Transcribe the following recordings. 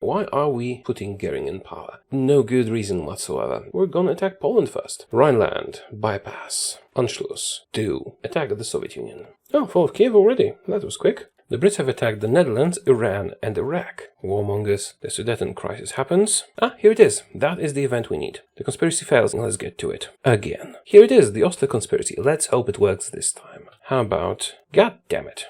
why are we putting Gering in power? No good reason whatsoever. We're gonna attack Poland first. Rhineland, bypass, Anschluss, do, attack the Soviet Union. Oh, fall of Kiev already. That was quick. The Brits have attacked the Netherlands, Iran and Iraq. Warmongers. The Sudeten crisis happens. Ah, here it is. That is the event we need. The conspiracy fails. Let's get to it. Again. Here it is, the Oslo conspiracy. Let's hope it works this time. How about... God damn it.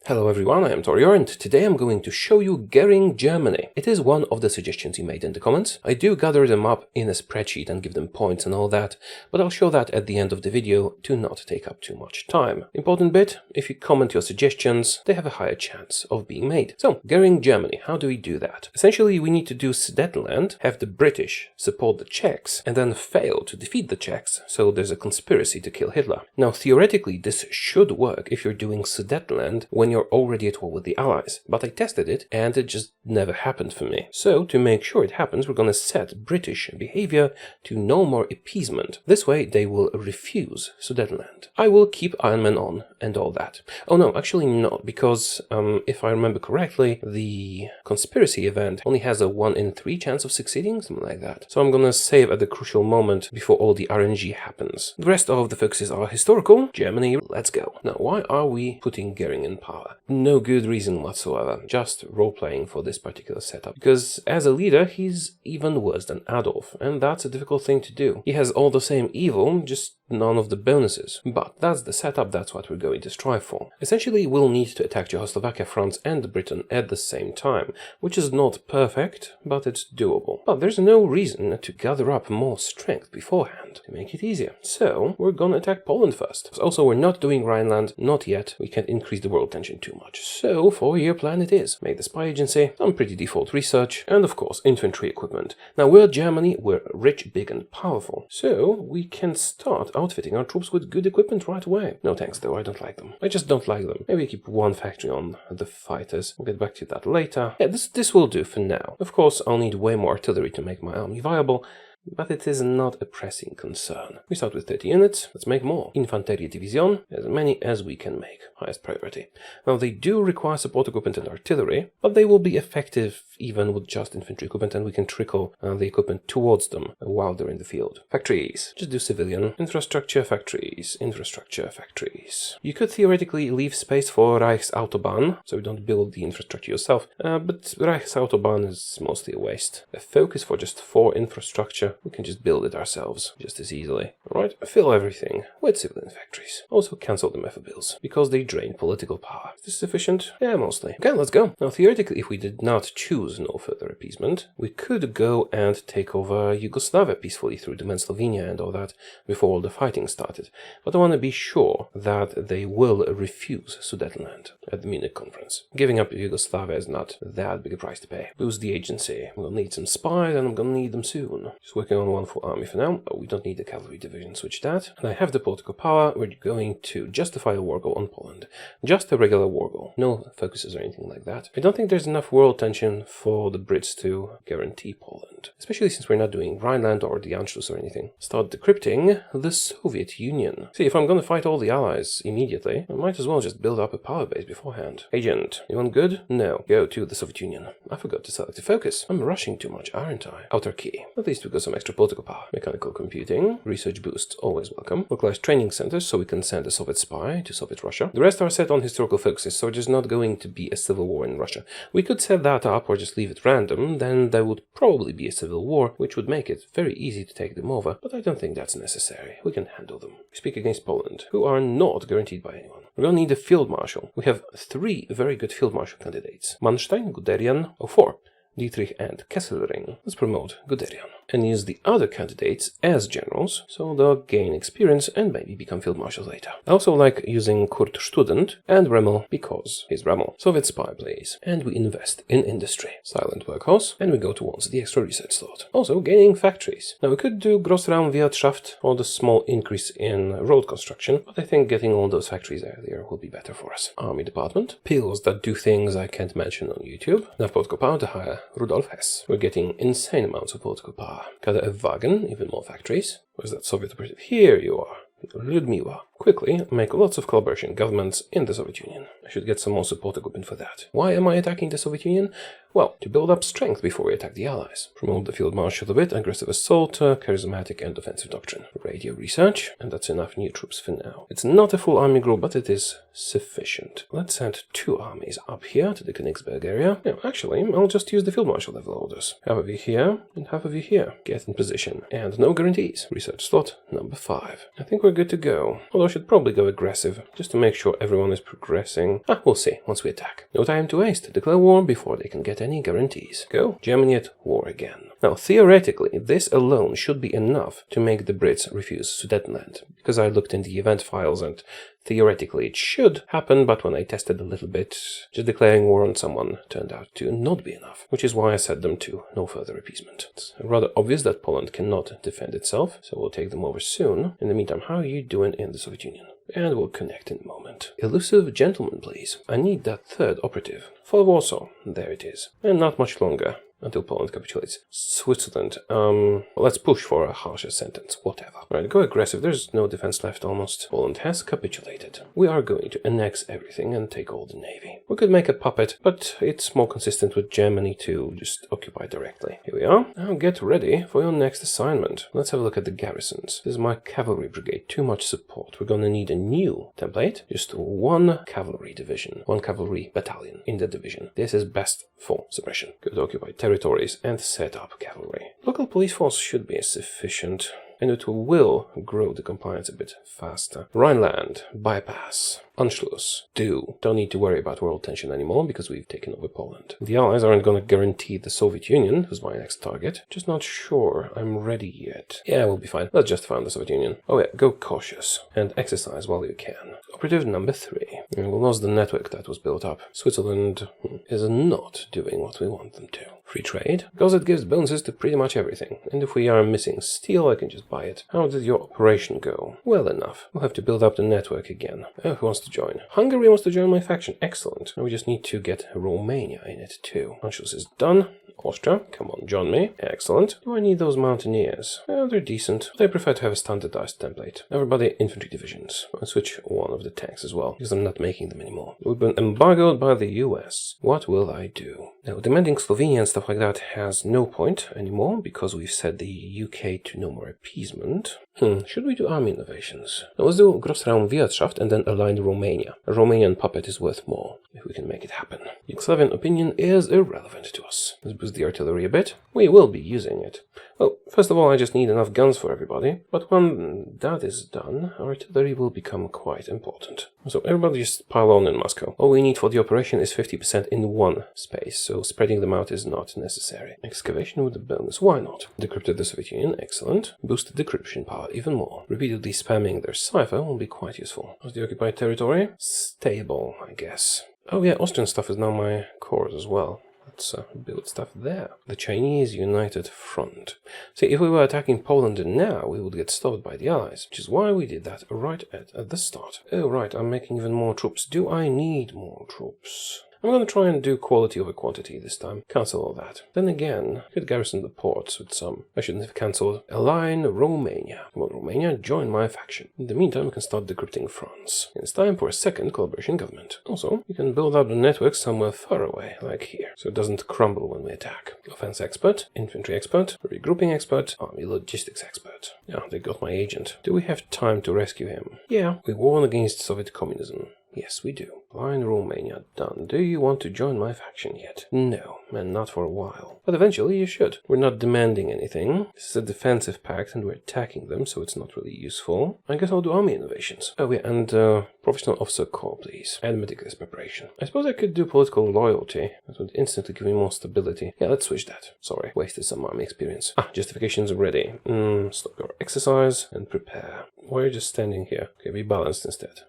Hello everyone, I am Taureor and today I'm going to show you Goering Germany. It is one of the suggestions you made in the comments. I do gather them up in a spreadsheet and give them points and all that, but I'll show that at the end of the video to not take up too much time. Important bit, if you comment your suggestions, they have a higher chance of being made. So, Goering Germany, how do we do that? Essentially, we need to do Sudetenland, have the British support the Czechs, and then fail to defeat the Czechs, so there's a conspiracy to kill Hitler. Now, theoretically, this should work if you're doing Sudetenland when you're already at war with the Allies, but I tested it and it just never happened for me. So to make sure it happens, we're gonna set British behavior to no more appeasement. This way they will refuse Sudetenland. I will keep Iron Man on and all that. Oh no, actually not, because if I remember correctly, the conspiracy event only has a 1 in 3 chance of succeeding, something like that. So I'm gonna save at the crucial moment before all the RNG happens. The rest of the focuses are historical. Germany, let's go. Now, why are we putting Gering in power? No good reason whatsoever, just role-playing for this particular setup. Because as a leader, he's even worse than Adolf, and that's a difficult thing to do. He has all the same evil, just none of the bonuses. But that's the setup, that's what we're going to strive for. Essentially, we'll need to attack Czechoslovakia, France and Britain at the same time, which is not perfect, but it's doable. But there's no reason to gather up more strength beforehand to make it easier. So, we're gonna attack Poland first. Also, we're not doing Rhineland, not yet. We can't increase the world tension too much. So, 4-year plan it is. Make the spy agency, some pretty default research, and of course, infantry equipment. Now, we're Germany, we're rich, big and powerful. So, we can start outfitting our troops with good equipment right away. No thanks though, I don't like them. I just don't like them. Maybe keep one factory on the fighters. We'll get back to that later. Yeah, this will do for now. Of course, I'll need way more artillery to make my army viable, but it is not a pressing concern. We start with 30 units, let's make more. Infanterie Division, as many as we can make. Highest priority. Now they do require support equipment and artillery, but they will be effective even with just infantry equipment, and we can trickle the equipment towards them while they're in the field. Factories. Just do civilian. Infrastructure factories. Infrastructure factories. You could theoretically leave space for Reichsautobahn, so you don't build the infrastructure yourself, but Reichsautobahn is mostly a waste. A focus for just 4 infrastructure. We can just build it ourselves, just as easily. Alright, fill everything with civilian factories. Also cancel the MEFA bills, because they drain political power. Is this sufficient? Yeah, mostly. Okay, let's go. Now, theoretically, if we did not choose no further appeasement, we could go and take over Yugoslavia peacefully through Duma and Slovenia and all that before all the fighting started. But I want to be sure that they will refuse Sudetenland at the Munich conference. Giving up Yugoslavia is not that big a price to pay. Lose the agency. We'll need some spies, and I'm gonna need them soon. Just working on one full army for now. Oh, we don't need the cavalry division, switch that. And I have the political power. We're going to justify a war goal on Poland. Just a regular war goal. No focuses or anything like that. I don't think there's enough world tension for the Brits to guarantee Poland. Especially since we're not doing Rhineland or the Anschluss or anything. Start decrypting the Soviet Union. See, if I'm gonna fight all the allies immediately, I might as well just build up a power base beforehand. Agent, you want good? No. Go to the Soviet Union. I forgot to select a focus. I'm rushing too much, aren't I? Autarky. At least we got some extra political power. Mechanical computing. Research boost, always welcome. Localized training centers, so we can send a Soviet spy to Soviet Russia. The rest are set on historical focuses, so there's not going to be a civil war in Russia. We could set that up or just leave it random, then there would probably be a civil war, which would make it very easy to take them over, but I don't think that's necessary. We can handle them. We speak against Poland, who are not guaranteed by anyone. We're gonna need a field marshal. We have 3 very good field marshal candidates. Manstein, Guderian, 4. Dietrich and Kesselring. Let's promote Guderian and use the other candidates as generals, so they'll gain experience and maybe become field marshals later. I also like using Kurt Student and Remmel because he's Remmel. Soviet spy, please. And we invest in industry. Silent workhouse, and we go towards the extra research slot. Also gaining factories. Now we could do Grossraumwirtschaft or the small increase in road construction, but I think getting all those factories earlier will be better for us. Army department. Pills that do things I can't mention on YouTube. Enough political power to hire Rudolf Hess. We're getting insane amounts of political power. Kada Wagen, even more factories. Where's that Soviet operative? Here you are. Ludmila. quickly make lots of collaboration governments in the Soviet Union. I should get some more support equipment for that. Why am I attacking the Soviet Union? Well, to build up strength before we attack the Allies. Promote the field marshal a bit, aggressive assault, charismatic and offensive doctrine. Radio research, and that's enough new troops for now. It's not a full army group, but it is sufficient. Let's send 2 armies up here to the Königsberg area. Yeah, actually, I'll just use the field marshal level orders. Half of you here, and half of you here. Get in position. And no guarantees. Research slot number 5. I think we're good to go. Although I should probably go aggressive, just to make sure everyone is progressing. We'll see once we attack. No time to waste. Declare war before they can get any guarantees. Go. Germany at war again. Now, theoretically, this alone should be enough to make the Brits refuse Sudetenland, because I looked in the event files and theoretically it should happen, but when I tested a little bit, just declaring war on someone turned out to not be enough, which is why I set them to no further appeasement. It's rather obvious that Poland cannot defend itself, so we'll take them over soon. In the meantime, how are you doing in the Soviet Union? And we'll connect in a moment. Elusive gentleman, please. I need that 3rd operative. For Warsaw. There it is. And not much longer until Poland capitulates. Switzerland. Let's push for a harsher sentence. Whatever. Right, go aggressive. There's no defense left almost. Poland has capitulated. We are going to annex everything and take all the navy. We could make a puppet, but it's more consistent with Germany to just occupy directly. Here we are. Now get ready for your next assignment. Let's have a look at the garrisons. This is my cavalry brigade. Too much support. We're gonna need a new template. Just 1 cavalry division. 1 cavalry battalion in the division. This is best for suppression. Go to occupy territories and set up cavalry. Local police force should be sufficient, and it will grow the compliance a bit faster. Rhineland, bypass, Anschluss, don't need to worry about world tension anymore because we've taken over Poland. The Allies aren't going to guarantee the Soviet Union, who's my next target. Just not sure I'm ready yet. Yeah, we'll be fine. Let's just found the Soviet Union. Oh yeah, go cautious and exercise while you can. Operative number 3. We lost the network that was built up. Switzerland is not doing what we want them to. Free trade, because it gives bonuses to pretty much everything, and if we are missing steel, I can just buy it. How did your operation go? Well enough. We'll have to build up the network again. Who wants to join? Hungary wants to join my faction. Excellent. Now we just need to get Romania in it too. Anschluss is done. Austria, come on, join me. Excellent. Do I need those mountaineers? They're decent, but I prefer to have a standardized template. Everybody infantry divisions. I'll switch 1 of the tanks as well, because I'm not making them anymore. We've been embargoed by the US. What will I do? Now, demanding Slovenia and stuff like that has no point anymore, because we've set the UK to no more appeasement. Should we do army innovations? Now let's do Grossraumwirtschaft and then align Romania. A Romanian puppet is worth more, if we can make it happen. Yugoslavian opinion is irrelevant to us. Let's boost the artillery a bit. We will be using it. Well, first of all, I just need enough guns for everybody, but when that is done, artillery will become quite important. So everybody just pile on in Moscow. All we need for the operation is 50% in one space, so spreading them out is not necessary. Excavation with a bonus, why not? Decrypted the Soviet Union, excellent. Boosted decryption power even more. Repeatedly spamming their cipher will be quite useful. What's the occupied territory? Stable, I guess. Oh yeah, Austrian stuff is now my cores as well. Let's build stuff there. The Chinese United Front. See, if we were attacking Poland now, we would get stopped by the Allies, which is why we did that right at the start. Oh right, I'm making even more troops. Do I need more troops? I'm going to try and do quality over quantity this time. Cancel all that. Then again, I could garrison the ports with some. I shouldn't have cancelled. Align Romania. Come on, Romania, join my faction. In the meantime, we can start decrypting France. It's time for a second collaboration government. Also, you can build up the network somewhere far away, like here, so it doesn't crumble when we attack. Offense expert, infantry expert, regrouping expert, army logistics expert. Yeah, they got my agent. Do we have time to rescue him? Yeah, we warn against Soviet communism. Yes, we do. Line Romania, done. Do you want to join my faction yet? No, and not for a while. But eventually you should. We're not demanding anything. This is a defensive pact and we're attacking them, so it's not really useful. I guess I'll do army innovations. Oh yeah, and professional officer corps, please. And meticulous preparation. I suppose I could do political loyalty. That would instantly give me more stability. Yeah, let's switch that. Sorry, wasted some army experience. Justifications ready. Stop your exercise and prepare. Why are you just standing here? Okay, be balanced instead.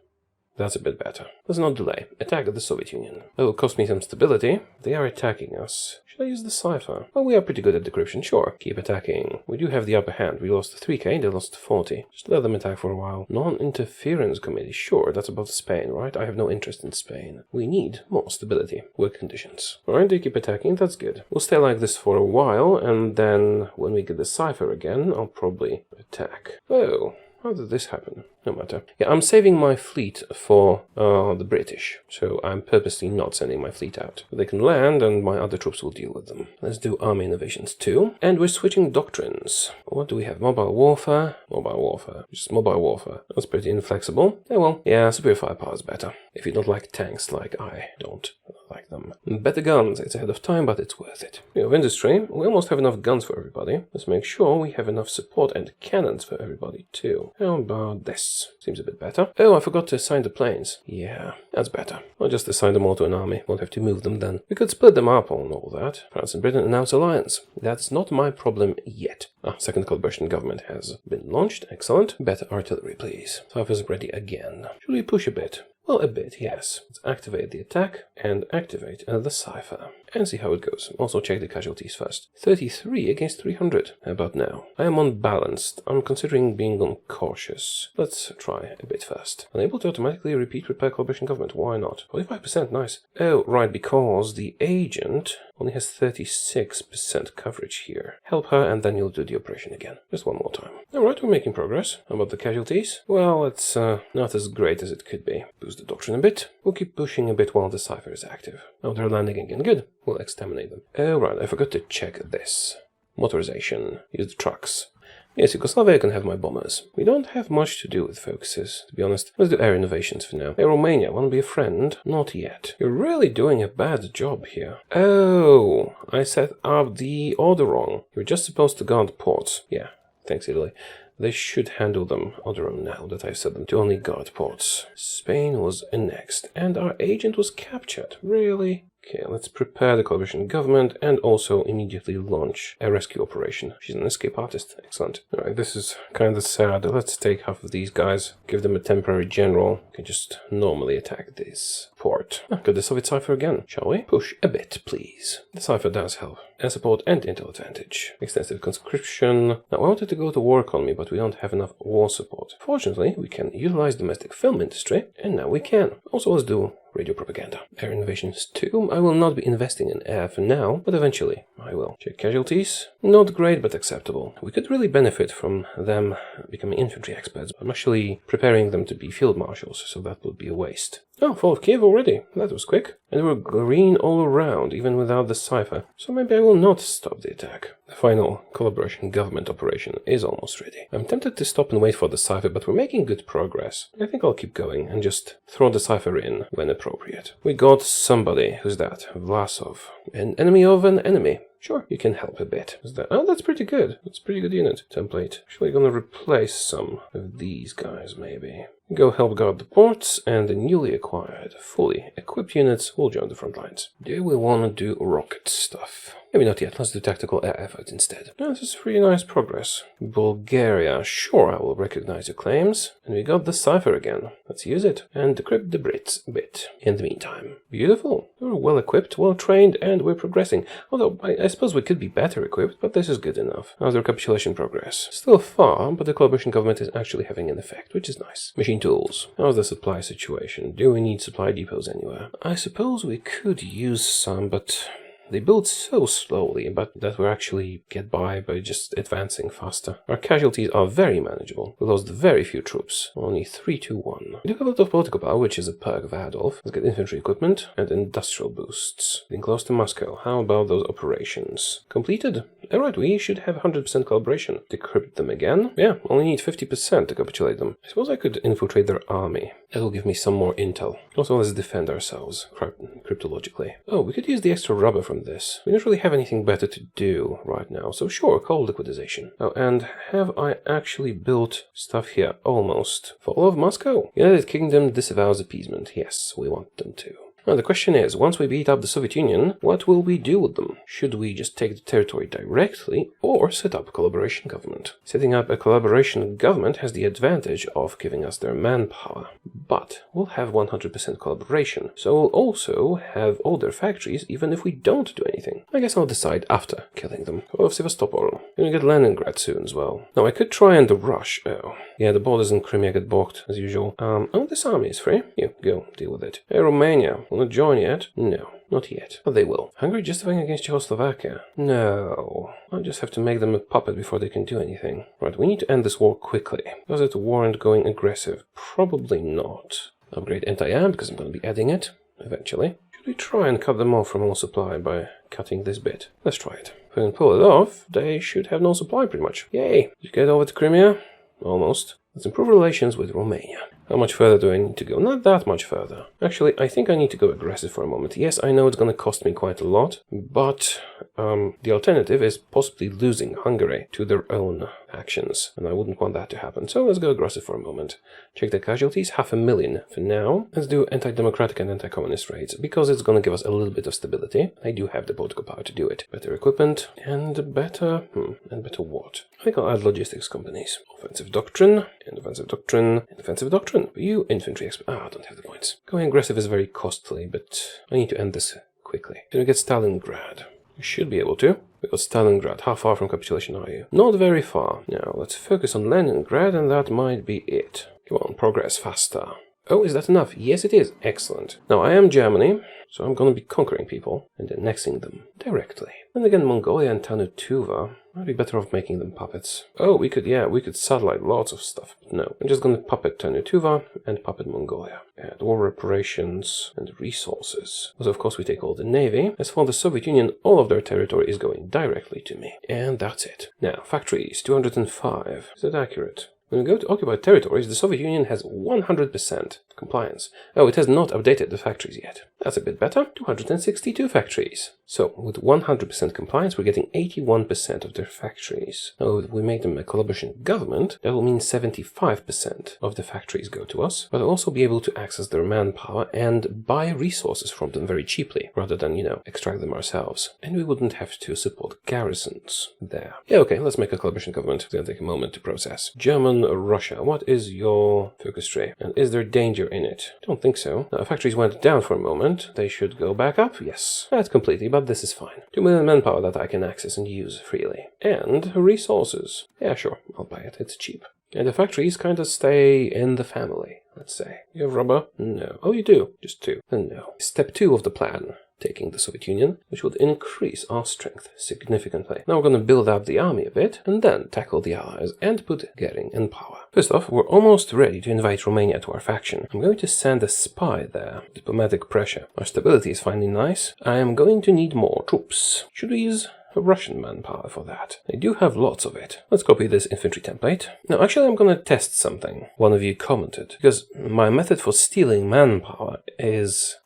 That's a bit better. Let's not delay. Attack the Soviet Union. That will cost me some stability. They are attacking us. Should I use the cipher? Well, we are pretty good at decryption, sure. Keep attacking. We do have the upper hand. We lost 3k, they lost 40. Just let them attack for a while. Non-interference committee. Sure, that's about Spain, right? I have no interest in Spain. We need more stability. Work conditions. Alright, they keep attacking. That's good. We'll stay like this for a while, and then when we get the cipher again, I'll probably attack. Oh. How did this happen? No matter. Yeah, I'm saving my fleet for the British, so I'm purposely not sending my fleet out. They can land and my other troops will deal with them. Let's do army innovations too. And we're switching doctrines. What do we have? Mobile warfare? Mobile warfare. Just mobile warfare. That's pretty inflexible. Oh well, yeah, superior firepower is better. If you don't like tanks like I don't like them. Better guns. It's ahead of time, but it's worth it. We have industry. We almost have enough guns for everybody. Let's make sure we have enough support and cannons for everybody too. How about this? Seems a bit better. Oh, I forgot to assign the planes. Yeah, that's better. I'll just assign them all to an army. Won't have to move them then. We could split them up and all that. France and Britain announce alliance. That's not my problem yet. Second collaboration government has been launched. Excellent. Better artillery, please. South is ready again. Should we push a bit? Well, a bit, yes. Let's activate the attack and activate the cipher. And see how it goes. Also check the casualties first. 33 against 300. How about now? I am unbalanced. I'm considering being cautious. Let's try a bit first. Unable to automatically repeat repair collaboration government. Why not? 45%, nice. Oh, right, because the agent only has 36% coverage here. Help her and then you'll do the operation again. Just one more time. Alright, we're making progress. How about the casualties? Well, it's not as great as it could be. Boost the doctrine a bit. We'll keep pushing a bit while the cipher is active. Oh, they're landing again. Good. We'll exterminate them. Oh, right, I forgot to check this. Motorization. Use the trucks. Yes, Yugoslavia can have my bombers. We don't have much to do with focuses, to be honest. Let's do air innovations for now. Hey, Romania, wanna be a friend? Not yet. You're really doing a bad job here. Oh, I set up the order wrong. You're just supposed to guard ports. Yeah, thanks, Italy. They should handle them on their own now that I set them to only guard ports. Spain was annexed, and our agent was captured. Really? Okay, let's prepare the coalition government and also immediately launch a rescue operation. She's an escape artist. Excellent. Alright, this is kind of sad. Let's take half of these guys, give them a temporary general. We can just normally attack this port. Got the Soviet cipher again, shall we? Push a bit, please. The cipher does help. Air support and intel advantage. Extensive conscription. Now, I wanted to go to war economy, but we don't have enough war support. Fortunately, we can utilize domestic film industry, and now we can. Also, let's do radio propaganda. Air innovations too. I will not be investing in air for now, but eventually I will. Check casualties. Not great, but acceptable. We could really benefit from them becoming infantry experts. I'm actually preparing them to be field marshals, so that would be a waste. Oh, fall of Kiev already. That was quick. And we're green all around, even without the cipher. So maybe I will not stop the attack. The final collaboration government operation is almost ready. I'm tempted to stop and wait for the cipher, but we're making good progress. I think I'll keep going and just throw the cipher in when appropriate. We got somebody. Who's that? Vlasov. An enemy of an enemy. Sure, you can help a bit. Oh, that's pretty good. That's a pretty good unit. Template. Actually gonna replace some of these guys, maybe. Go help guard the ports, and the newly acquired, fully equipped units will join the front lines. Do we want to do rocket stuff? Maybe not yet. Let's do tactical air effort instead. Oh, this is pretty nice progress. Bulgaria. Sure, I will recognize your claims. And we got the cipher again. Let's use it. And decrypt the Brits a bit. In the meantime. Beautiful. We're well equipped, well trained, and we're progressing. Although, I suppose we could be better equipped, but this is good enough. How's the capitulation progress? Still far, but the collaboration government is actually having an effect, which is nice. Machine tools. How's the supply situation? Do we need supply depots anywhere? I suppose we could use some, but they build so slowly, but that we actually get by just advancing faster. Our casualties are very manageable. We lost very few troops, only 3 to 1. We do have a lot of political power, which is a perk of Adolf. Let's get infantry equipment and industrial boosts. Getting close to Moscow. How about those operations? Completed? Alright, we should have 100% collaboration. Decrypt them again? Yeah, only need 50% to capitulate them. I suppose I could infiltrate their army. That'll give me some more intel. Also, let's defend ourselves, cryptologically. Oh, we could use the extra rubber from this. We don't really have anything better to do right now, so sure, coal liquidization. Oh, and have I actually built stuff here? Almost. For all of Moscow? United Kingdom disavows appeasement. Yes, we want them to. Now, the question is, once we beat up the Soviet Union, what will we do with them? Should we just take the territory directly, or set up a collaboration government? Setting up a collaboration government has the advantage of giving us their manpower, but we'll have 100% collaboration, so we'll also have all their factories even if we don't do anything. I guess I'll decide after killing them. Or of Sevastopol. Gonna get Leningrad soon as well. Now, I could try and rush. Oh, Yeah, the borders in Crimea get blocked, as usual. Oh, this army is free. You, go, deal with it. Hey, Romania, will not join yet? No. Not yet, but they will. Hungary justifying against Czechoslovakia? No. I'll just have to make them a puppet before they can do anything. Right, we need to end this war quickly. Does it warrant going aggressive? Probably not. Upgrade anti-air, because I'm going to be adding it, eventually. Should we try and cut them off from all supply by cutting this bit? Let's try it. If we can pull it off, they should have no supply pretty much. Yay! Did you get over to Crimea? Almost. Let's improve relations with Romania. How much further do I need to go? Not that much further. Actually, I think I need to go aggressive for a moment. Yes, I know it's going to cost me quite a lot, but the alternative is possibly losing Hungary to their own actions, and I wouldn't want that to happen. So let's go aggressive for a moment. Check the casualties, 500,000 for now. Let's do anti-democratic and anti-communist raids, because it's going to give us a little bit of stability. I do have the political power to do it. Better equipment, and better... and better what? I think I'll add logistics companies. Offensive doctrine, and offensive doctrine, and offensive doctrine. You infantry expert. I don't have the points. Going aggressive is very costly, but I need to end this quickly. Can we get Stalingrad? You should be able to. We got Stalingrad. How far from capitulation are you? Not very far. Now, let's focus on Leningrad, and that might be it. Come on, progress faster. Oh, is that enough? Yes, it is. Excellent. Now, I am Germany, so I'm going to be conquering people and annexing them directly. And again, Mongolia and Tanutuva. Might be better off making them puppets. Oh, we could satellite lots of stuff. But no, I'm just going to puppet Tanutuva and puppet Mongolia. Add war reparations and resources. So of course we take all the navy. As for the Soviet Union, all of their territory is going directly to me. And that's it. Now, factories, 205. Is that accurate? When we go to occupied territories, the Soviet Union has 100% compliance. Oh, it has not updated the factories yet. That's a bit better. 262 factories. So, with 100% compliance, we're getting 81% of their factories. Now, if we make them a collaboration government, that will mean 75% of the factories go to us, but I'll also be able to access their manpower and buy resources from them very cheaply, rather than, extract them ourselves. And we wouldn't have to support garrisons there. Yeah, okay, let's make a collaboration government. It's gonna take a moment to process. German, Russia, what is your focus tree? And is there danger in it? Don't think so. Now, factories went down for a moment. They should go back up. Yes, not completely, but this is fine. 2 million manpower that I can access and use freely. And resources. Yeah, sure, I'll buy it. It's cheap. And the factories kind of stay in the family, let's say. You have rubber? No. Oh, you do? Just 2. Then no. Step 2 of the plan. Taking the Soviet Union, which would increase our strength significantly. Now we're going to build up the army a bit, and then tackle the Allies and put Gering in power. First off, we're almost ready to invite Romania to our faction. I'm going to send a spy there. Diplomatic pressure. Our stability is finally nice. I am going to need more troops. Should we use Russian manpower for that? They do have lots of it. Let's copy this infantry template. Now, actually, I'm going to test something. One of you commented, because my method for stealing manpower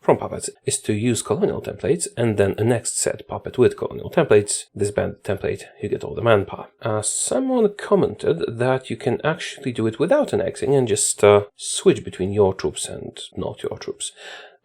from puppets is to use colonial templates and then a next set puppet with colonial templates. Disband the template, you get all the manpower. Someone commented that you can actually do it without annexing and just switch between your troops and not your troops.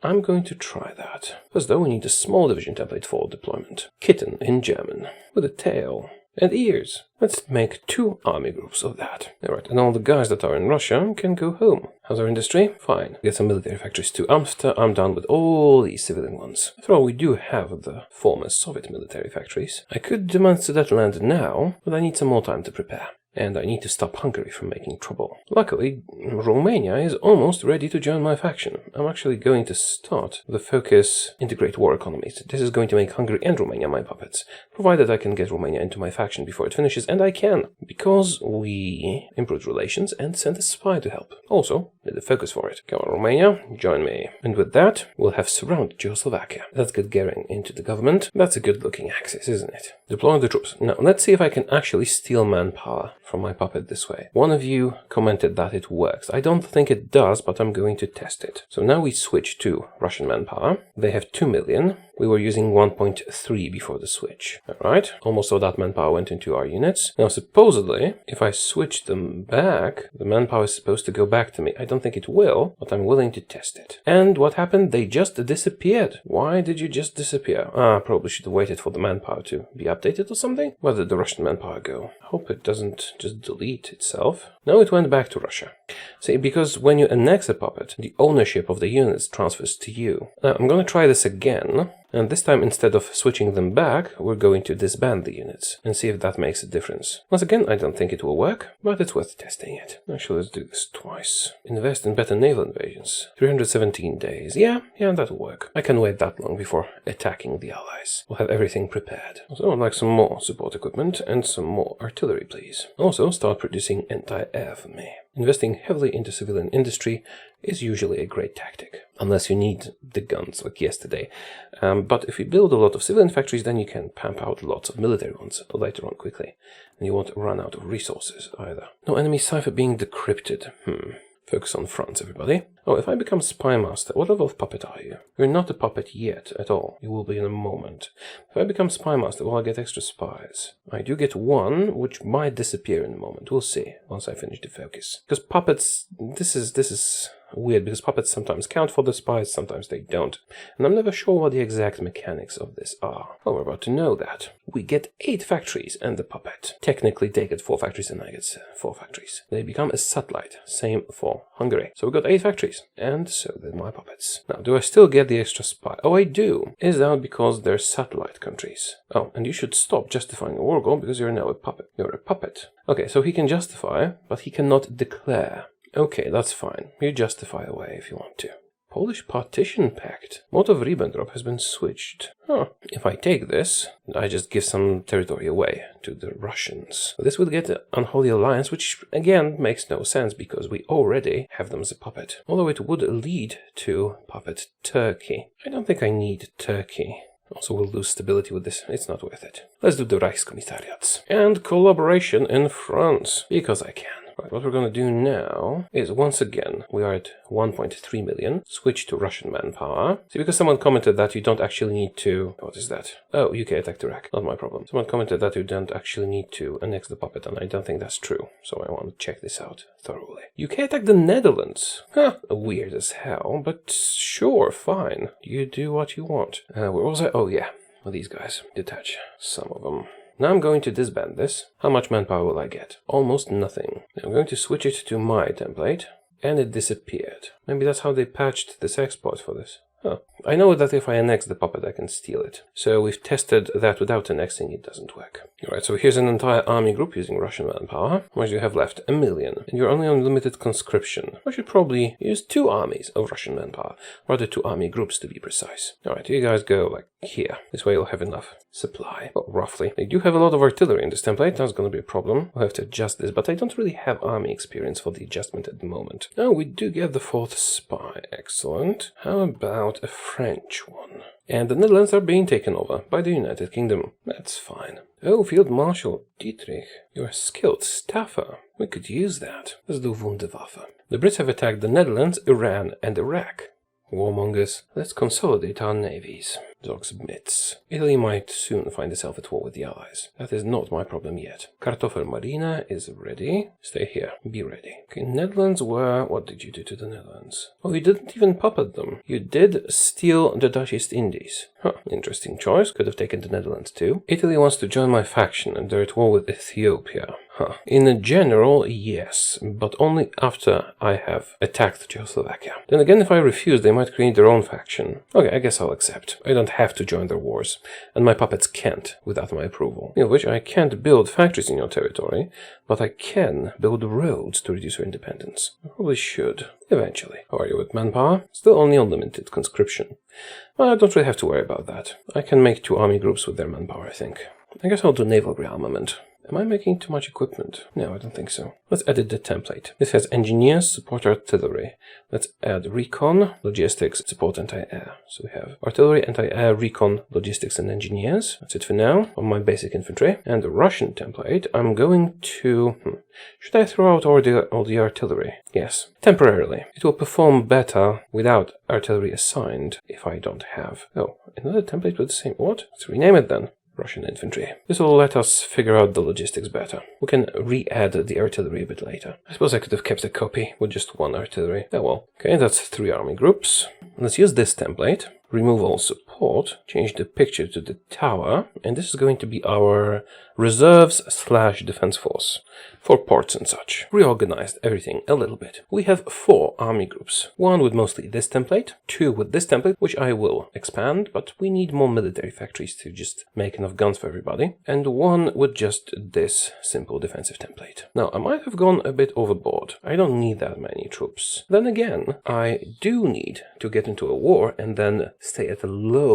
I'm going to try that. First though, we need a small division template for deployment. Kitten in German, with a tail and ears. Let's make 2 army groups of that. Alright, and all the guys that are in Russia can go home. How's our industry? Fine. Get some military factories too. After I'm done with all these civilian ones. After all, we do have the former Soviet military factories. I could demand Sudetenland now, but I need some more time to prepare. And I need to stop Hungary from making trouble. Luckily, Romania is almost ready to join my faction. I'm actually going to start the focus integrate war economies. This is going to make Hungary and Romania my puppets, provided I can get Romania into my faction before it finishes, and I can, because we improved relations and sent a spy to help. Also, did the focus for it. Come on, Romania, join me. And with that, we'll have surrounded Czechoslovakia. Let's get Gering into the government. That's a good-looking axis, isn't it? Deploy the troops. Now, let's see if I can actually steal manpower from my puppet this way. One of you commented that it works. I don't think it does, but I'm going to test it. So now we switch to Russian manpower. They have 2 million. We were using 1.3 before the switch. Alright, almost all that manpower went into our units. Now supposedly, if I switch them back, the manpower is supposed to go back to me. I don't think it will, but I'm willing to test it. And what happened? They just disappeared. Why did you just disappear? Probably should have waited for the manpower to be updated or something. Where did the Russian manpower go? Hope it doesn't just delete itself. No, it went back to Russia. See, because when you annex a puppet, the ownership of the units transfers to you. Now, I'm going to try this again. And this time, instead of switching them back, we're going to disband the units and see if that makes a difference. Once again, I don't think it will work, but it's worth testing it. Actually, let's do this twice. Invest in better naval invasions. 317 days. Yeah, that'll work. I can wait that long before attacking the allies. We'll have everything prepared. So I'd like some more support equipment and some more artillery, please. Also, start producing anti-air for me. Investing heavily into civilian industry is usually a great tactic, unless you need the guns like yesterday. But if you build a lot of civilian factories, then you can pump out lots of military ones later on quickly, and you won't run out of resources either. No enemy cipher being decrypted. Focus on France, everybody. Oh, if I become spy master, what level of puppet are you? You're not a puppet yet at all. You will be in a moment. If I become spy master, will I get extra spies? I do get one, which might disappear in a moment. We'll see once I finish the focus. Because puppets, this is weird, because puppets sometimes count for the spies, sometimes they don't. And I'm never sure what the exact mechanics of this are. Oh, we're about to know that. We get 8 factories and the puppet. Technically, they get 4 factories and I get 4 factories. They become a satellite. Same for Hungary. So we got 8 factories. And so did my puppets. Now, do I still get the extra spy? Oh, I do. Is that because they're satellite countries? Oh, and you should stop justifying a war goal because you're now a puppet. You're a puppet. Okay, so he can justify, but he cannot declare. Okay, that's fine. You justify away if you want to. Polish Partition Pact. Mode of Ribbentrop has been switched. If I take this, I just give some territory away to the Russians. This would get an unholy alliance, which again makes no sense because we already have them as a puppet. Although it would lead to puppet Turkey. I don't think I need Turkey. Also, we'll lose stability with this. It's not worth it. Let's do the Reichskommissariats. And collaboration in France, because I can. Right, what we're going to do now is, once again, we are at 1.3 million. Switch to Russian manpower. See, because someone commented that you don't actually need to... What is that? Oh, UK attacked Iraq. Not my problem. Someone commented that you don't actually need to annex the puppet, and I don't think that's true. So I want to check this out thoroughly. UK attacked the Netherlands. Weird as hell, but sure, fine. You do what you want. Where was I? Oh, yeah. Well, these guys. Detach some of them. Now I'm going to disband this. How much manpower will I get? Almost nothing. I'm going to switch it to my template, and it disappeared. Maybe that's how they patched this export for this. I know that if I annex the puppet, I can steal it. So we've tested that without annexing, it doesn't work. Alright, so here's an entire army group using Russian manpower. What do you have left? 1 million. And you're only on limited conscription. I should probably use 2 armies of Russian manpower. Rather 2 army groups to be precise. Alright, you guys go like here. This way you'll have enough supply. Well, roughly. They do have a lot of artillery in this template. That's going to be a problem. We'll have to adjust this, but I don't really have army experience for the adjustment at the moment. Oh, we do get the 4th spy. Excellent. How about a French one? And the Netherlands are being taken over by the United Kingdom. That's fine. Oh, Field Marshal Dietrich, you're a skilled staffer. We could use that. Let's do Wunderwaffe. The Brits have attacked the Netherlands, Iran, and Iraq. Warmongers, let's consolidate our navies. Zog submits. Italy might soon find itself at war with the Allies. That is not my problem yet. Kartoffel Marina is ready. Stay here. Be ready. Okay, Netherlands were... What did you do to the Netherlands? Oh, you didn't even puppet them. You did steal the Dutch East Indies. Interesting choice. Could have taken the Netherlands too. Italy wants to join my faction and they're at war with Ethiopia. In general, yes, but only after I have attacked Czechoslovakia. Then again, if I refuse, they might create their own faction. Okay, I guess I'll accept. I don't have to join their wars, and my puppets can't without my approval. In which I can't build factories in your territory, but I can build roads to reduce your independence. I probably should, eventually. How are you with manpower? Still only on limited conscription. Well, I don't really have to worry about that. I can make 2 army groups with their manpower, I think. I guess I'll do naval rearmament. Am I making too much equipment? No, I don't think so. Let's edit the template. This has engineers, support artillery. Let's add recon, logistics, support anti-air. So we have artillery, anti-air, recon, logistics, and engineers. That's it for now on my basic infantry. And the Russian template, I'm going to... Should I throw out all the artillery? Yes, temporarily. It will perform better without artillery assigned if I don't have... Oh, another template with the same... What? Let's rename it then. Russian infantry. This will let us figure out the logistics better. We can re-add the artillery a bit later. I suppose I could have kept a copy with just 1 artillery. Oh well. Okay, that's 3 army groups. Let's use this template. remove all support, change the picture to the tower, and this is going to be our reserves / defense force for ports and such. Reorganized everything a little bit. We have 4 army groups. 1 with mostly this template, 2 with this template, which I will expand, but we need more military factories to just make enough guns for everybody, and 1 with just this simple defensive template. Now, I might have gone a bit overboard. I don't need that many troops. Then again, I do need to get into a war and then stay at a low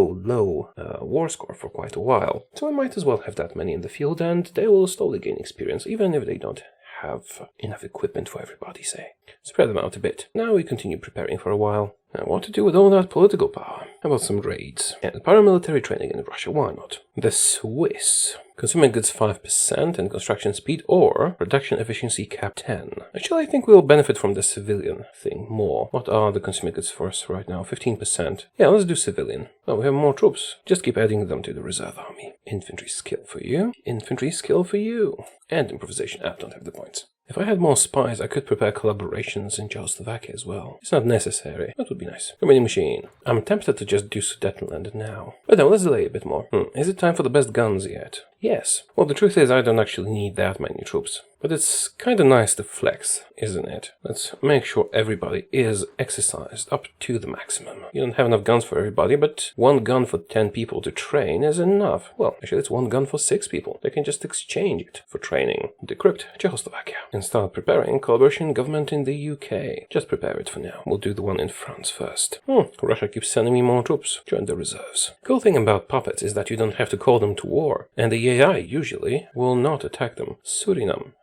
war score for quite a while. So I might as well have that many in the field, and they will slowly gain experience, even if they don't have enough equipment for everybody, say. Spread them out a bit. Now we continue preparing for a while. Now, what to do with all that political power? How about some raids? And paramilitary training in Russia, why not? The Swiss. Consumer goods 5% and construction speed or production efficiency cap 10. Actually, I think we'll benefit from the civilian thing more. What are the consumer goods for us right now? 15%. Yeah, let's do civilian. Oh, we have more troops. Just keep adding them to the reserve army. Infantry skill for you. Infantry skill for you. And improvisation. I don't have the points. If I had more spies, I could prepare collaborations in Czechoslovakia as well. It's not necessary. That would be nice. Germany machine. I'm tempted to just do Sudetenland now. But no, let's delay a bit more. Is it time for the best guns yet? Yes. Well, the truth is I don't actually need that many troops. But it's kind of nice to flex, isn't it? Let's make sure everybody is exercised up to the maximum. You don't have enough guns for everybody, but 1 gun for 10 people to train is enough. Well, actually it's 1 gun for 6 people. They can just exchange it for training. Decrypt Czechoslovakia. And start preparing collaboration government in the UK. Just prepare it for now. We'll do the one in France first. Russia keeps sending me more troops. Join the reserves. Cool thing about puppets is that you don't have to call them to war. And the AI usually will not attack them. Suriname.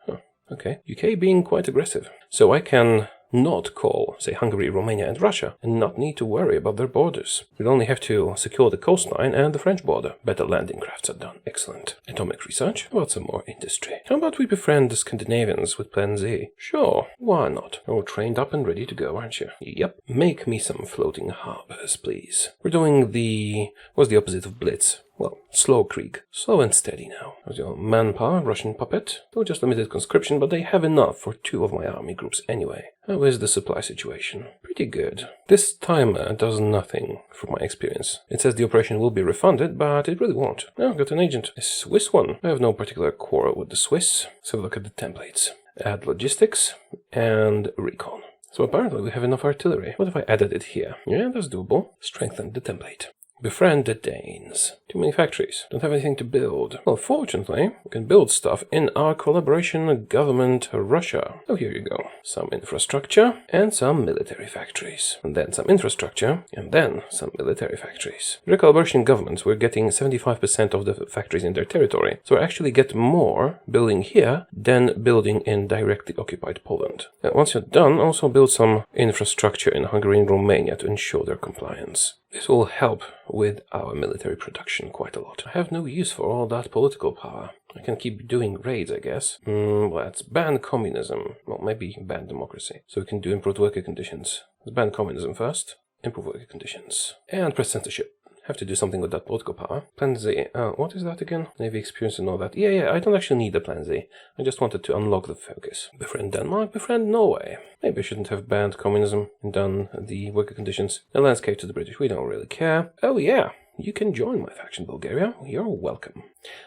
Okay. UK being quite aggressive. So I can not call, say, Hungary, Romania and Russia and not need to worry about their borders. We'll only have to secure the coastline and the French border. Better landing crafts are done. Excellent. Atomic research. How about some more industry? How about we befriend the Scandinavians with Plan Z? Sure, why not? You're all trained up and ready to go, aren't you? Yep. Make me some floating harbors, please. We're doing what's the opposite of Blitz? Well, slow creek. Slow and steady now. How's your manpower, Russian puppet? Though just limited conscription, but they have enough for 2 of my army groups anyway. How is the supply situation? Pretty good. This timer does nothing from my experience. It says the operation will be refunded, but it really won't. Oh, got an agent. A Swiss one. I have no particular quarrel with the Swiss. Let's have a look at the templates. Add logistics and recon. So apparently we have enough artillery. What if I added it here? Yeah, that's doable. Strengthen the template. Befriend the Danes. Too many factories. Don't have anything to build. Well, fortunately, we can build stuff in our collaboration government Russia. Oh, here you go. Some infrastructure and some military factories. And then some infrastructure and then some military factories. The collaboration governments, we're getting 75% of the factories in their territory. So we actually get more building here than building in directly occupied Poland. And once you're done, also build some infrastructure in Hungary and Romania to ensure their compliance. This will help with our military production quite a lot. I have no use for all that political power. I can keep doing raids, I guess. Let's ban communism. Well, maybe ban democracy. So we can do improved worker conditions. Let's ban communism first. Improve worker conditions. And press censorship. Have to do something with that political power. Plan Z. What is that again? Navy experience and all that. Yeah, I don't actually need the Plan Z. I just wanted to unlock the focus. Befriend Denmark, befriend Norway. Maybe I shouldn't have banned communism and done the worker conditions. The landscape to the British, we don't really care. Oh yeah, you can join my faction, Bulgaria. You're welcome.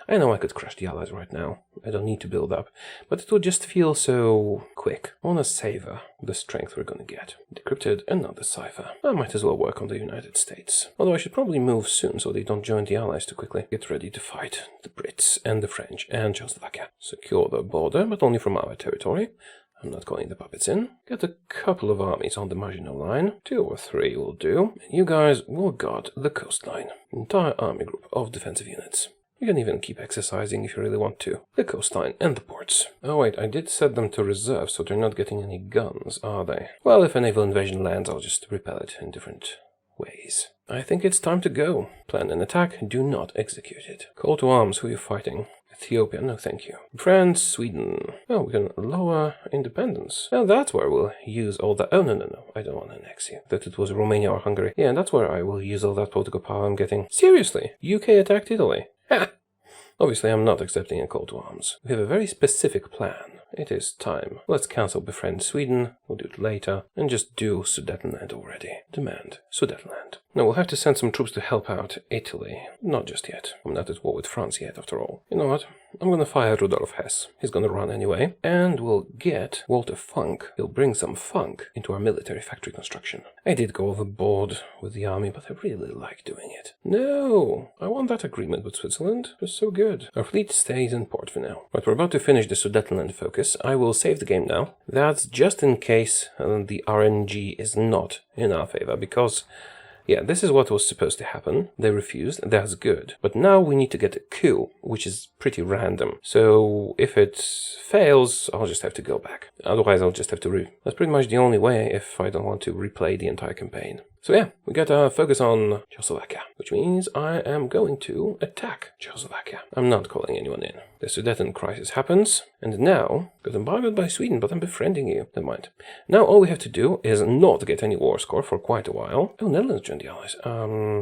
I know I could crush the Allies right now. I don't need to build up. But it would just feel so quick. I want to savor the strength we're going to get. Decrypted, another cipher. I might as well work on the United States. Although I should probably move soon so they don't join the Allies too quickly. Get ready to fight the Brits and the French and Czechoslovakia. Secure the border, but only from our territory. I'm not calling the puppets in. Get a couple of armies on the marginal line. 2 or 3 will do. And you guys will guard the coastline. Entire army group of defensive units. You can even keep exercising if you really want to. The coastline and the ports. Oh wait, I did set them to reserve, so they're not getting any guns, are they? Well, if a naval invasion lands, I'll just repel it in different ways. I think it's time to go. Plan an attack, do not execute it. Call to arms, who are you fighting? Ethiopia, no thank you. France, Sweden. Oh, we can lower independence. Well, that's where we'll use all that. Oh, no. I don't want to annex you. That it was Romania or Hungary. Yeah, that's where I will use all that political power I'm getting. Seriously, UK attacked Italy. Ha! Obviously, I'm not accepting a call to arms. We have a very specific plan. It is time. Let's cancel befriend Sweden, we'll do it later, and just do Sudetenland already. Demand Sudetenland. Now we'll have to send some troops to help out Italy. Not just yet. I'm not at war with France yet, after all. You know what? I'm gonna fire Rudolf Hess. He's gonna run anyway. And we'll get Walter Funk. He'll bring some funk into our military factory construction. I did go overboard with the army, but I really like doing it. No! I want that agreement with Switzerland. It was so good. Our fleet stays in port for now. But we're about to finish the Sudetenland focus. I will save the game now. That's just in case the RNG is not in our favor, because yeah, this is what was supposed to happen. They refused, that's good. But now we need to get a coup, which is pretty random. So if it fails, I'll just have to go back. Otherwise, I'll just have to That's pretty much the only way if I don't want to replay the entire campaign. So yeah, we got to focus on Czechoslovakia, which means I am going to attack Czechoslovakia. I'm not calling anyone in. The Sudeten crisis happens, and now, got embargoed by Sweden, but I'm befriending you. Never mind. Now all we have to do is not get any war score for quite a while. Oh, Netherlands joined the Allies.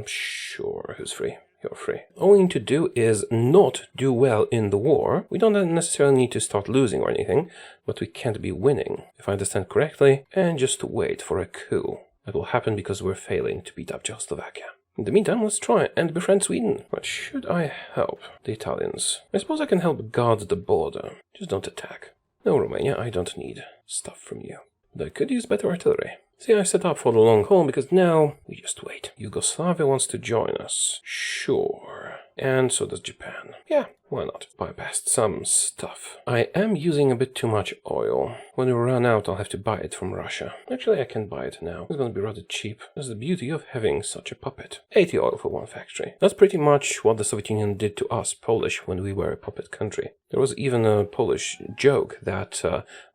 Sure, who's free? You're free. All we need to do is not do well in the war. We don't necessarily need to start losing or anything, but we can't be winning, if I understand correctly, and just wait for a coup. That will happen because we're failing to beat up Czechoslovakia. In the meantime, let's try and befriend Sweden. But should I help the Italians? I suppose I can help guard the border. Just don't attack. No, Romania, I don't need stuff from you. But I could use better artillery. See, I set up for the long haul because now we just wait. Yugoslavia wants to join us. Sure. And so does Japan. Yeah, why not? Bypassed some stuff. I am using a bit too much oil. When we run out, I'll have to buy it from Russia. Actually, I can buy it now. It's going to be rather cheap. That's the beauty of having such a puppet. 80 oil for one factory. That's pretty much what the Soviet Union did to us Polish when we were a puppet country. There was even a Polish joke that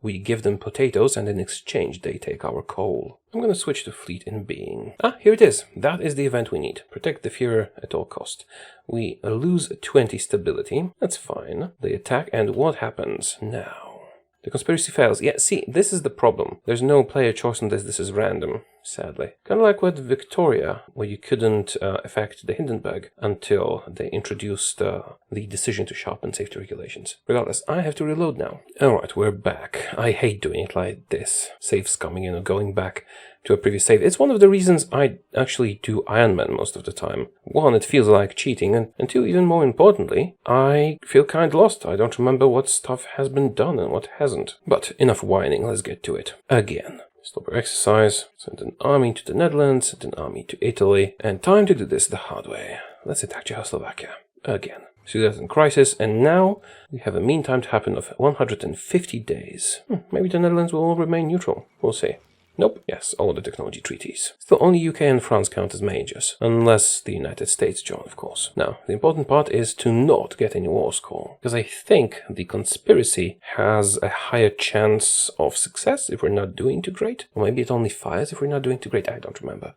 we give them potatoes and in exchange they take our coal. I'm going to switch to fleet in being. Ah, here it is. That is the event we need. Protect the Führer at all cost. We lose 20 stability. That's fine. They attack, and what happens now? The conspiracy fails. Yeah, see, this is the problem. There's no player choice on this. This is random, sadly. Kind of like with Victoria, where you couldn't affect the Hindenburg until they introduced the decision to sharpen safety regulations. Regardless, I have to reload now. Alright, we're back. I hate doing it like this. Saves coming in and going back to a previous save. It's one of the reasons I actually do Ironman most of the time. One, it feels like cheating, and two, even more importantly, I feel kind of lost. I don't remember what stuff has been done and what hasn't. But enough whining, let's get to it. Again. Stop our exercise, send an army to the Netherlands, send an army to Italy, and time to do this the hard way. Let's attack Czechoslovakia. Again. Sudeten crisis, and now we have a mean time to happen of 150 days. Maybe the Netherlands will remain neutral. We'll see. Nope. Yes, all the technology treaties. Still, only UK and France count as majors, unless the United States join, of course. Now, the important part is to not get any war score, because I think the conspiracy has a higher chance of success if we're not doing too great. Or maybe it only fires if we're not doing too great, I don't remember.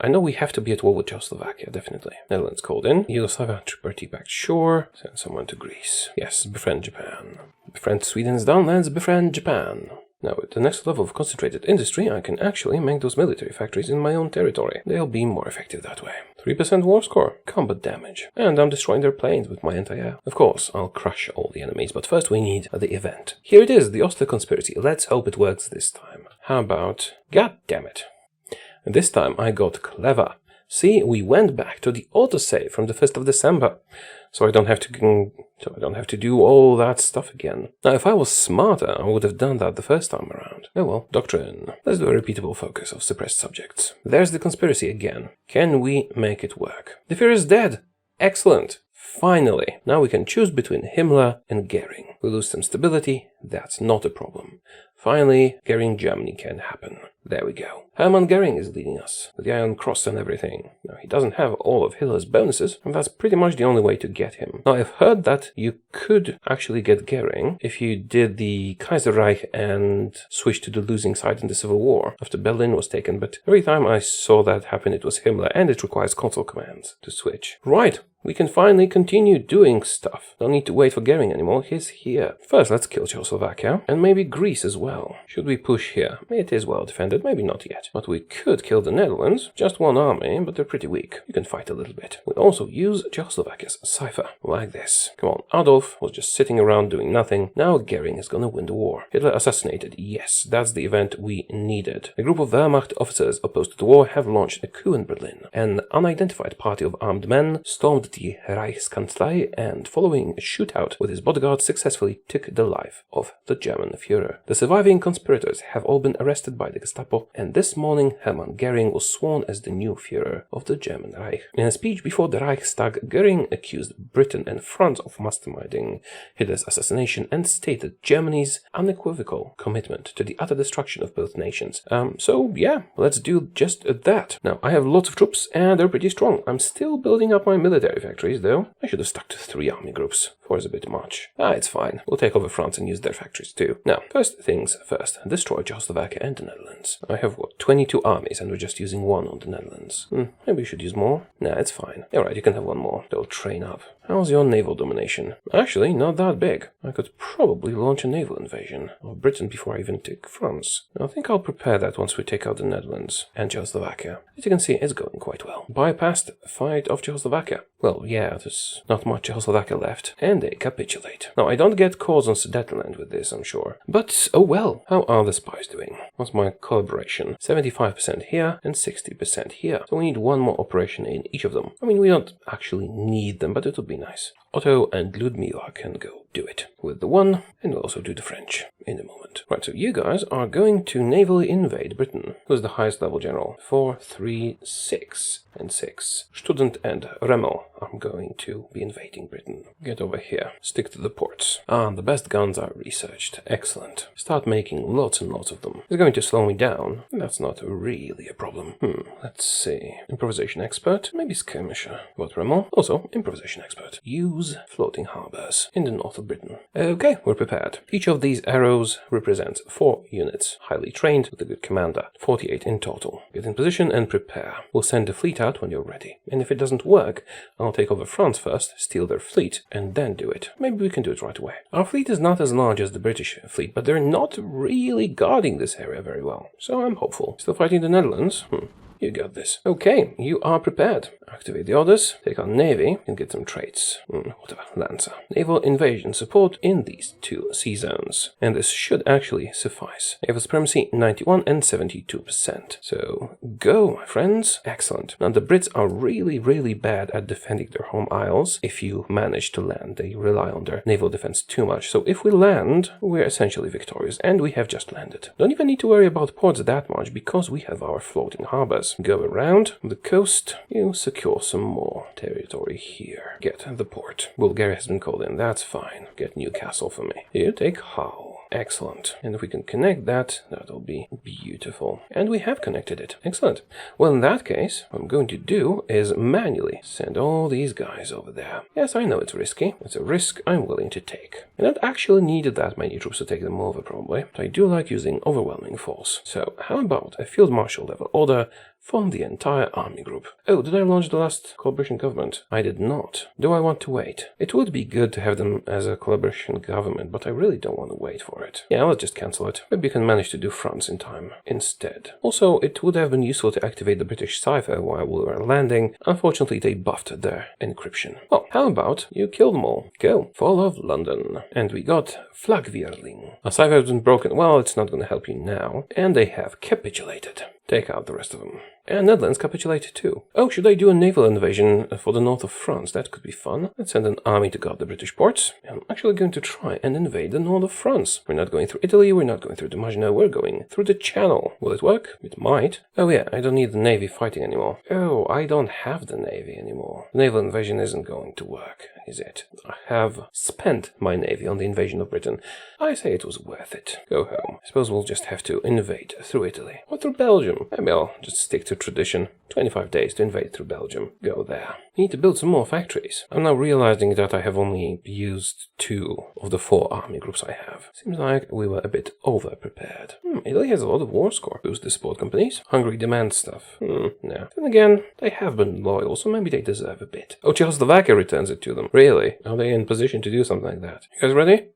I know we have to be at war with Czechoslovakia, definitely. Netherlands called in. Yugoslavia, Tripartite back shore. Send someone to Greece. Yes, befriend Japan. Befriend Sweden's downlands, befriend Japan. Now, with the next level of concentrated industry, I can actually make those military factories in my own territory. They'll be more effective that way. 3% war score, combat damage. And I'm destroying their planes with my anti-air. Of course, I'll crush all the enemies, but first we need the event. Here it is, the Oster conspiracy. Let's hope it works this time. How about... God damn it. This time I got clever. See, we went back to the autosave from the 1st of December. So I don't have to do all that stuff again. Now, if I was smarter, I would have done that the first time around. Oh well, doctrine. Let's do a repeatable focus of suppressed subjects. There's the conspiracy again. Can we make it work? The Führer is dead. Excellent. Finally. Now we can choose between Himmler and Gering. We lose some stability. That's not a problem. Finally, Goering Germany can happen. There we go. Hermann Goering is leading us, with the Iron Cross and everything. Now, he doesn't have all of Hitler's bonuses, and that's pretty much the only way to get him. Now, I've heard that you could actually get Goering if you did the Kaiserreich and switched to the losing side in the Civil War, after Berlin was taken, but every time I saw that happen, it was Himmler, and it requires console commands to switch. Right, We can finally continue doing stuff. Don't need to wait for Gering anymore. He's here. First, let's kill Czechoslovakia, and maybe Greece as well. Should we push here? It is well defended, maybe not yet. But we could kill the Netherlands. Just one army, but they're pretty weak. You can fight a little bit. We'll also use Czechoslovakia's cipher, like this. Come on, Adolf was just sitting around doing nothing. Now Gering is gonna win the war. Hitler assassinated. Yes, that's the event we needed. A group of Wehrmacht officers opposed to the war have launched a coup in Berlin. An unidentified party of armed men stormed the Reichskanzlei and, following a shootout with his bodyguards, successfully took the life of the German Führer. The surviving conspirators have all been arrested by the Gestapo, and this morning Hermann Goering was sworn as the new Führer of the German Reich. In a speech before the Reichstag, Goering accused Britain and France of masterminding Hitler's assassination and stated Germany's unequivocal commitment to the utter destruction of both nations. So yeah, let's do just that. Now, I have lots of troops and they're pretty strong. I'm still building up my military factories though. I should have stuck to 3 army groups. 4 is a bit much. It's fine. We'll take over France and use their factories too. Now, first things first, destroy Czechoslovakia and the Netherlands. I have, 22 armies and we're just using 1 on the Netherlands. Maybe we should use more? Nah, it's fine. Alright, you can have 1 more. They'll train up. How's your naval domination? Actually, not that big. I could probably launch a naval invasion of Britain before I even take France. I think I'll prepare that once we take out the Netherlands and Czechoslovakia. As you can see, it's going quite well. Bypassed fight of Czechoslovakia. Well, yeah, there's not much Czechoslovakia left. And they capitulate. Now, I don't get calls on Sudetenland with this, I'm sure. But, oh well. How are the spies doing? What's my collaboration? 75% here and 60% here. So we need 1 more operation in each of them. I mean, we don't actually need them, but it'll be nice. Otto and Ludmila can go do it with the 1, and we'll also do the French in a moment. Right, so you guys are going to navally invade Britain. Who's the highest level general? 4, 3, 6, and 6. Student and Remmel are going to be invading Britain. Get over here. Stick to the ports. The best guns are researched. Excellent. Start making lots and lots of them. It's going to slow me down. That's not really a problem. Let's see. Improvisation expert. Maybe skirmisher. What, Remmel? Also, improvisation expert. Use floating harbors in the north of Britain. Okay, we're prepared. Each of these arrows represents 4 units, highly trained with a good commander. 48 in total. Get in position and prepare. We'll send the fleet out when you're ready. And if it doesn't work, I'll take over France first, steal their fleet, and then do it. Maybe we can do it right away. Our fleet is not as large as the British fleet, but they're not really guarding this area very well. So I'm hopeful. Still fighting the Netherlands? You got this. Okay, you are prepared. Activate the orders, take on Navy, and get some traits. Whatever, Lancer. Naval invasion support in these 2 sea zones. And this should actually suffice. Naval supremacy 91 and 72%. So, go, my friends. Excellent. Now, the Brits are really, really bad at defending their home isles. If you manage to land, they rely on their naval defense too much. So, if we land, we're essentially victorious. And we have just landed. Don't even need to worry about ports that much, because we have our floating harbors. Go around the coast, you secure some more territory here. Get the port. Bulgaria has been called in, that's fine. Get Newcastle for me. You take Hull. Excellent. And if we can connect that, that'll be beautiful. And we have connected it. Excellent. Well, in that case, what I'm going to do is manually send all these guys over there. Yes, I know it's risky. It's a risk I'm willing to take. And I don't actually need that many troops to take them over, probably. But I do like using overwhelming force. So, how about a field marshal level order from the entire army group? Oh, did I launch the last collaboration government? I did not. Do I want to wait? It would be good to have them as a collaboration government, but I really don't want to wait for it. Yeah, let's just cancel it. Maybe you can manage to do France in time instead. Also, it would have been useful to activate the British cipher while we were landing. Unfortunately, they buffed their encryption. Well, how about you kill them all? Go. Fall of London. And we got Flagwierling. A cipher has been broken. Well, it's not going to help you now. And they have capitulated. Take out the rest of them. And Netherlands capitulated too. Oh, should I do a naval invasion for the north of France? That could be fun. Let's send an army to guard the British ports. I'm actually going to try and invade the north of France. We're not going through Italy, we're not going through the Maginot, we're going through the Channel. Will it work? It might. Oh yeah, I don't need the navy fighting anymore. Oh, I don't have the navy anymore. The naval invasion isn't going to work, is it? I have spent my navy on the invasion of Britain. I say it was worth it. Go home. I suppose we'll just have to invade through Italy. Or through Belgium. Maybe I'll just stick to to tradition. 25 days to invade through Belgium. Go there. Need to build some more factories. I'm now realizing that I have only used 2 of the 4 army groups I have. Seems like we were a bit over-prepared. Italy has a lot of war score. Boost the support companies. Hungary demands stuff. No. Then again, they have been loyal, so maybe they deserve a bit. Oh, Czechoslovakia returns it to them. Really? Are they in position to do something like that? You guys ready?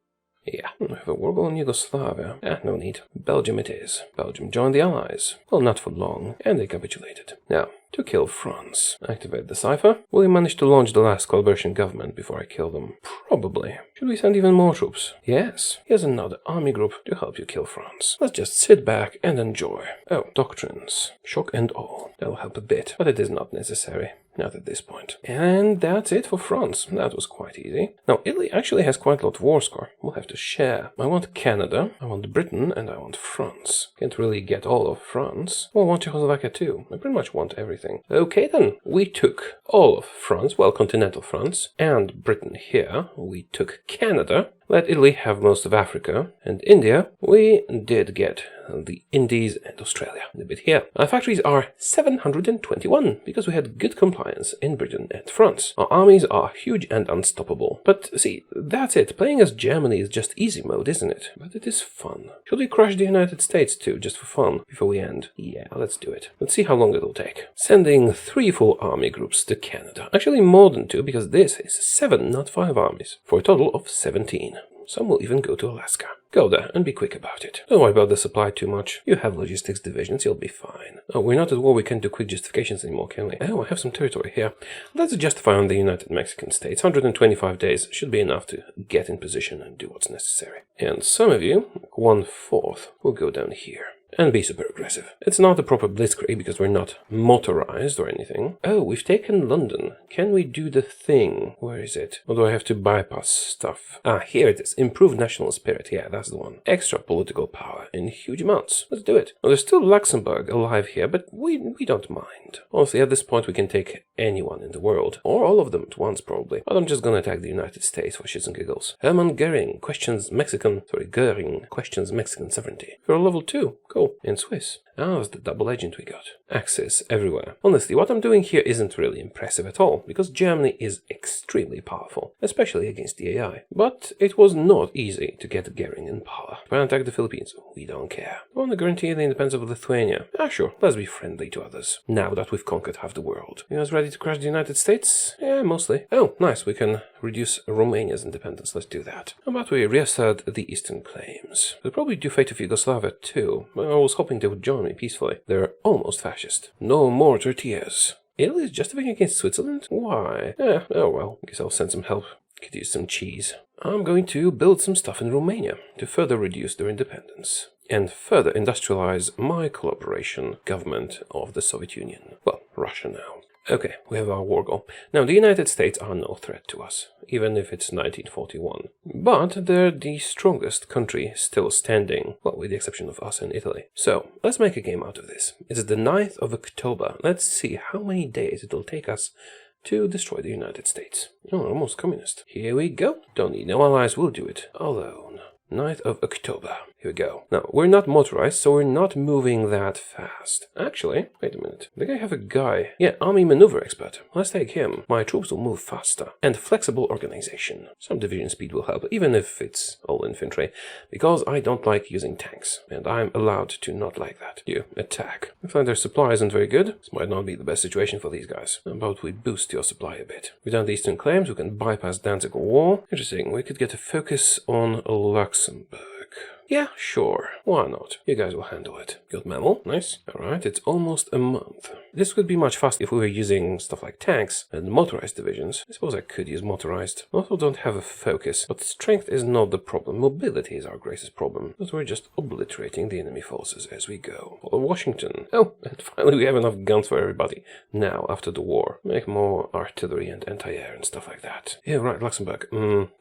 Yeah, we have a war goal in Yugoslavia. No need. Belgium it is. Belgium joined the Allies. Well, not for long, and they capitulated. Now, to kill France. Activate the cipher. Will you manage to launch the last coalition government before I kill them? Probably. Should we send even more troops? Yes. Here's another army group to help you kill France. Let's just sit back and enjoy. Oh, doctrines. Shock and awe. That'll help a bit, but it is not necessary. Not at this point. And that's it for France. That was quite easy. Now, Italy actually has quite a lot of war score. We'll have to share. I want Canada, I want Britain, and I want France. Can't really get all of France. Well, I want Czechoslovakia too. I pretty much want everything. Okay then, we took all of France, well, continental France, and Britain here. We took Canada. Let Italy have most of Africa, and India, we did get the Indies and Australia. A bit here. Our factories are 721, because we had good compliance in Britain and France. Our armies are huge and unstoppable. But see, that's it. Playing as Germany is just easy mode, isn't it? But it is fun. Should we crush the United States too, just for fun, before we end? Yeah, let's do it. Let's see how long it'll take. Sending 3 full army groups to Canada. Actually more than 2, because this is 7, not 5 armies, for a total of 17. Some will even go to Alaska. Go there and be quick about it. Don't worry about the supply too much. You have logistics divisions, you'll be fine. Oh, we're not at war, we can't do quick justifications anymore, can we? Oh, I have some territory here. Let's justify on the United Mexican States. 125 days should be enough to get in position and do what's necessary. And some of you, 1/4, will go down here. And be super aggressive. It's not a proper blitzkrieg because we're not motorized or anything. Oh, we've taken London. Can we do the thing? Where is it? Or do I have to bypass stuff? Ah, here it is. Improved national spirit. Yeah, that's the one. Extra political power in huge amounts. Let's do it. Well, there's still Luxembourg alive here, but we don't mind. Honestly, at this point we can take anyone in the world. Or all of them at once, probably. But I'm just gonna attack the United States for shits and giggles. Hermann Goering questions Mexican sovereignty. You're level 2. Cool. In Swiss. Ah, that's the double agent we got. Axis everywhere. Honestly, what I'm doing here isn't really impressive at all, because Germany is extremely powerful, especially against the AI. But it was not easy to get Gering in power. When I attack the Philippines, we don't care. I want to guarantee the independence of Lithuania. Ah, sure, let's be friendly to others, now that we've conquered half the world. You guys ready to crush the United States? Yeah, mostly. Oh, nice, we can reduce Romania's independence. Let's do that. How about we reassert the eastern claims? We'll probably do fate of Yugoslavia too. I was hoping they would join me peacefully. They're almost fascist. No more tortillas. Italy is justifying against Switzerland? Why? Oh well, I guess I'll send some help. Could use some cheese. I'm going to build some stuff in Romania to further reduce their independence and further industrialize my collaboration government of the Soviet Union. Well, Russia now. Okay, we have our war goal. Now, the United States are no threat to us, even if it's 1941. But they're the strongest country still standing, well, with the exception of us and Italy. So, let's make a game out of this. It's the 9th of October. Let's see how many days it'll take us to destroy the United States. Oh, almost communist. Here we go. Don't need no allies, we'll do it alone. 9th of October. Here we go. Now, we're not motorized, so we're not moving that fast. Actually, wait a minute. I think I have a guy. Yeah, army maneuver expert. Let's take him. My troops will move faster. And flexible organization. Some division speed will help, even if it's all infantry, because I don't like using tanks, and I'm allowed to not like that. You, attack. I find their supply isn't very good. This might not be the best situation for these guys. How about we boost your supply a bit? We've done the eastern claims, we can bypass Danzig War. Interesting, we could get a focus on Luxembourg. Yeah, sure. Why not? You guys will handle it. Got mammal. Nice. Alright, it's almost a month. This would be much faster if we were using stuff like tanks and motorized divisions. I suppose I could use motorized. Also don't have a focus, but strength is not the problem. Mobility is our greatest problem. But we're just obliterating the enemy forces as we go. Follow Washington. Oh, and finally we have enough guns for everybody. Now, after the war. Make more artillery and anti-air and stuff like that. Yeah, right, Luxembourg.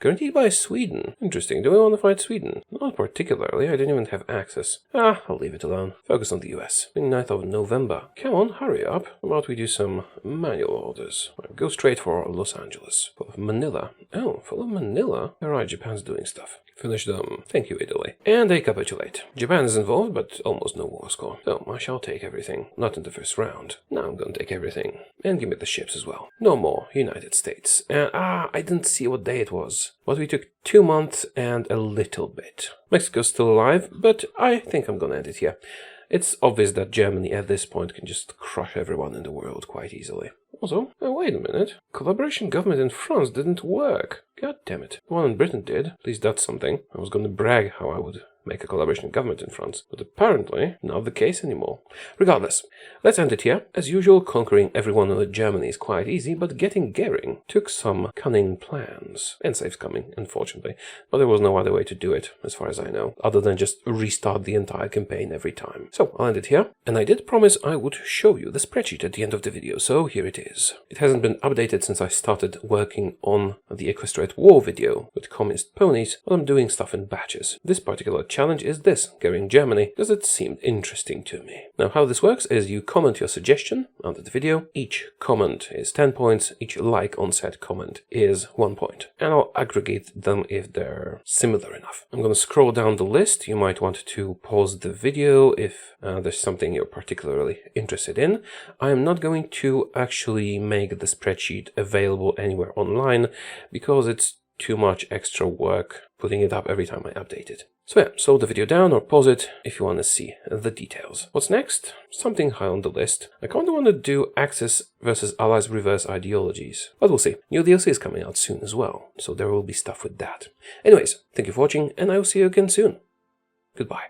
Guaranteed by Sweden. Interesting. Do we want to fight Sweden? Not particularly. I didn't even have access. Ah, I'll leave it alone. Focus on the US. 29th of November. Come on, hurry up. How about we do some manual orders? Go straight for Los Angeles. For Manila, Oh, full of Manila. Alright, Japan's doing stuff. Finish them. Thank you, Italy. And they capitulate. Japan is involved, but almost no war score. So I shall take everything. Not in the first round. Now I'm gonna take everything. And give me the ships as well. No more. United States. And I didn't see what day it was. But we took 2 months and a little bit. Mexico's still alive, but I think I'm gonna end it here. It's obvious that Germany at this point can just crush everyone in the world quite easily. Also, wait a minute. Collaboration government in France didn't work. God damn it. The one in Britain did. At least that's something. I was gonna brag how I would make a collaboration government in France, but apparently not the case anymore. Regardless, let's end it here. As usual, conquering everyone in Germany is quite easy, but getting Gering took some cunning plans. And saves coming, unfortunately. But there was no other way to do it, as far as I know, other than just restart the entire campaign every time. So, I'll end it here. And I did promise I would show you the spreadsheet at the end of the video, so here it is. It hasn't been updated since I started working on the Equestrian War video with communist ponies, but I'm doing stuff in batches. This particular challenge is this, Goering Germany, because it seemed interesting to me. Now, how this works is you comment your suggestion under the video. Each comment is 10 points, each like on said comment is 1 point. And I'll aggregate them if they're similar enough. I'm going to scroll down the list. You might want to pause the video if there's something you're particularly interested in. I am not going to actually make the spreadsheet available anywhere online because it's too much extra work putting it up every time I update it. So yeah, slow the video down or pause it if you want to see the details. What's next? Something high on the list. I kind of want to do Axis versus Allies reverse ideologies, but we'll see. New DLC is coming out soon as well, so there will be stuff with that. Anyways, thank you for watching, and I will see you again soon. Goodbye.